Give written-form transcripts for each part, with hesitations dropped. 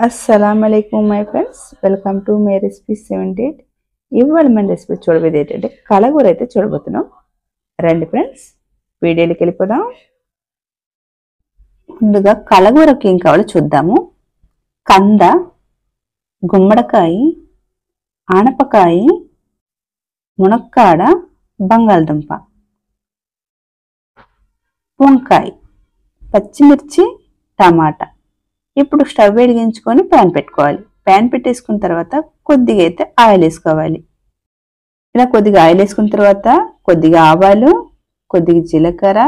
Assalamualaikum my friends, welcome to my recipe 78. ఇవాళ మన recipe చూడబోయేది ఏంటంటే కలగూర అయితే చూడబోతున్నాం. రండి ఫ్రెండ్స్, వీడియోలోకి వెళ్ళిపోదాం. ముందుగా కలగూరకి ఏం కావాలో చూద్దాము. కంద, గుమ్మడికాయ, ఆనపకాయ, మునక్కాడ, బంగాళదుంప, వంకాయ, పచ్చిమిర్చి, టమాటా. ఇప్పుడు స్టవ్ వెలిగించుకొని ప్యాన్ పెట్టుకోవాలి. ప్యాన్ పెట్టేసుకున్న తర్వాత కొద్దిగా అయితే ఆయిల్ వేసుకోవాలి. ఇలా కొద్దిగా ఆయిల్ వేసుకున్న తర్వాత కొద్దిగా ఆవాలు, కొద్దిగా జీలకర్ర,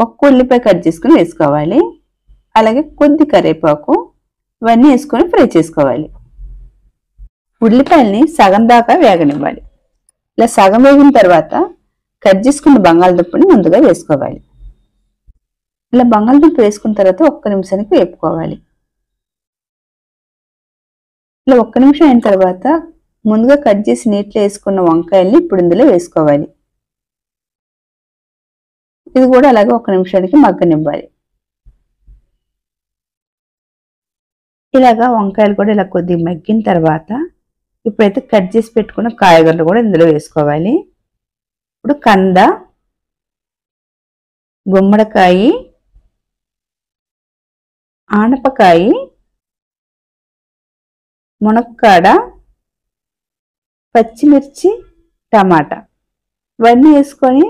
ఒక్క ఉల్లిపాయ కట్ చేసుకుని వేసుకోవాలి. అలాగే కొద్ది కరివేపాకు, ఇవన్నీ వేసుకొని ఫ్రై చేసుకోవాలి. ఉల్లిపాయల్ని సగం దాకా వేగనివ్వాలి. ఇలా సగం వేగిన తర్వాత కట్ చేసుకున్న బంగాళదుంపని ముందుగా వేసుకోవాలి. ఇలా బంగాళదుంప వేసుకున్న తర్వాత ఒక్క నిమిషానికి వేపుకోవాలి. ఇలా ఒక్క నిమిషం అయిన తర్వాత ముందుగా కట్ చేసి నీటిలో వేసుకున్న వంకాయల్ని ఇప్పుడు ఇందులో వేసుకోవాలి. ఇది కూడా అలాగే ఒక్క నిమిషానికి మగ్గనివ్వాలి. ఇలాగా వంకాయలు కూడా ఇలా కొద్దిగా మగ్గిన తర్వాత ఇప్పుడైతే కట్ చేసి పెట్టుకున్న కాయగూరలు కూడా ఇందులో వేసుకోవాలి. ఇప్పుడు కంద, గుమ్మడికాయ, ఆనపకాయ, మునక్కాడ, పచ్చిమిర్చి, టమాటా ఇవన్నీ వేసుకొని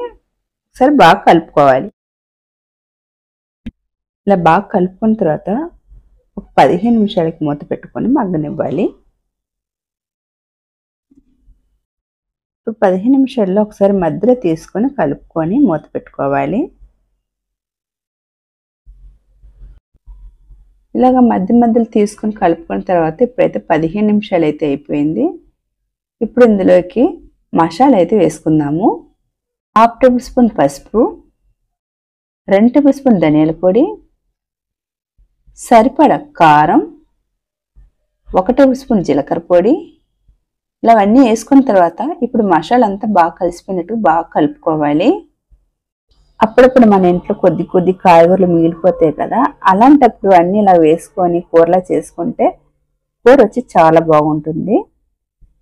ఒకసారి బాగా కలుపుకోవాలి. ఇలా బాగా కలుపుకున్న తర్వాత ఒక 15 నిమిషాలకి మూత పెట్టుకొని మగ్గనివ్వాలి. ఇప్పుడు 15 నిమిషాల్లో ఒకసారి మధ్యలో తీసుకొని కలుపుకొని మూత పెట్టుకోవాలి. ఇలాగ మధ్యలో తీసుకొని కలుపుకున్న తర్వాత ఇప్పుడైతే 15 నిమిషాలు అయితే అయిపోయింది. ఇప్పుడు ఇందులోకి మసాలా అయితే వేసుకుందాము. 1/2 టేబుల్ స్పూన్ పసుపు, 2 టేబుల్ స్పూన్ ధనియాల పొడి, సరిపడా కారం, 1 టేబుల్ స్పూన్ జీలకర్ర పొడి. ఇలా అన్నీ వేసుకున్న తర్వాత ఇప్పుడు మసాలా అంతా బాగా కలిసిపోయినట్టు బాగా కలుపుకోవాలి. అప్పుడప్పుడు మన ఇంట్లో కొద్ది కాయగూరలు మిగిలిపోతాయి కదా, అలాంటప్పుడు అన్నీ ఇలా వేసుకొని కూరలా చేసుకుంటే కూర వచ్చి చాలా బాగుంటుంది.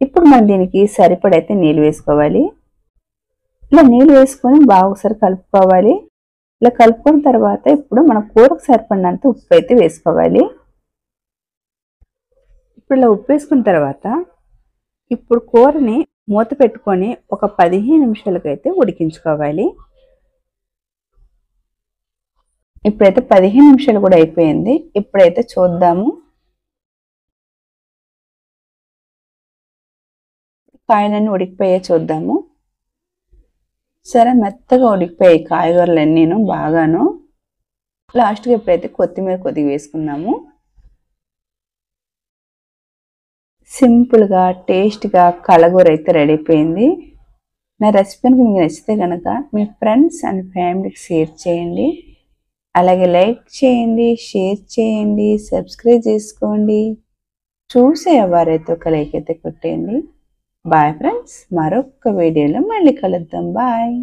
ఇప్పుడు మనం దీనికి సరిపడైతే నీళ్ళు వేసుకోవాలి. ఇలా నీళ్ళు వేసుకొని బాగా ఒకసారి కలుపుకోవాలి. ఇలా కలుపుకున్న తర్వాత ఇప్పుడు మన కూరకు సరిపడినంత ఉప్పు అయితే వేసుకోవాలి. ఇప్పుడు ఇలా ఉప్పు వేసుకున్న తర్వాత ఇప్పుడు కూరని మూత పెట్టుకొని ఒక 15 నిమిషాలకైతే ఉడికించుకోవాలి. ఇప్పుడైతే 15 నిమిషాలు కూడా అయిపోయింది. ఇప్పుడైతే చూద్దాము. కాయలన్నీ ఉడికిపోయా చూద్దాము. సరే, మెత్తగా ఉడికిపోయాయి కాయగూరలన్నీను బాగాను. లాస్ట్గా ఇప్పుడైతే కొత్తిమీర కొద్దిగా వేసుకున్నాము. సింపుల్గా టేస్ట్గా కలగూర అయితే రెడీ అయిపోయింది. నా రెసిపీకి మీకు నచ్చితే కనుక మీ ఫ్రెండ్స్ అండ్ ఫ్యామిలీకి షేర్ చేయండి. అలాగే లైక్ చేయండి, షేర్ చేయండి, సబ్స్క్రైబ్ చేసుకోండి. చూసే ఎవరైతే ఒక లైక్ అయితే కొట్టేయండి. బాయ్ ఫ్రెండ్స్, మరొక వీడియోలో మళ్ళీ కలుద్దాం. బాయ్.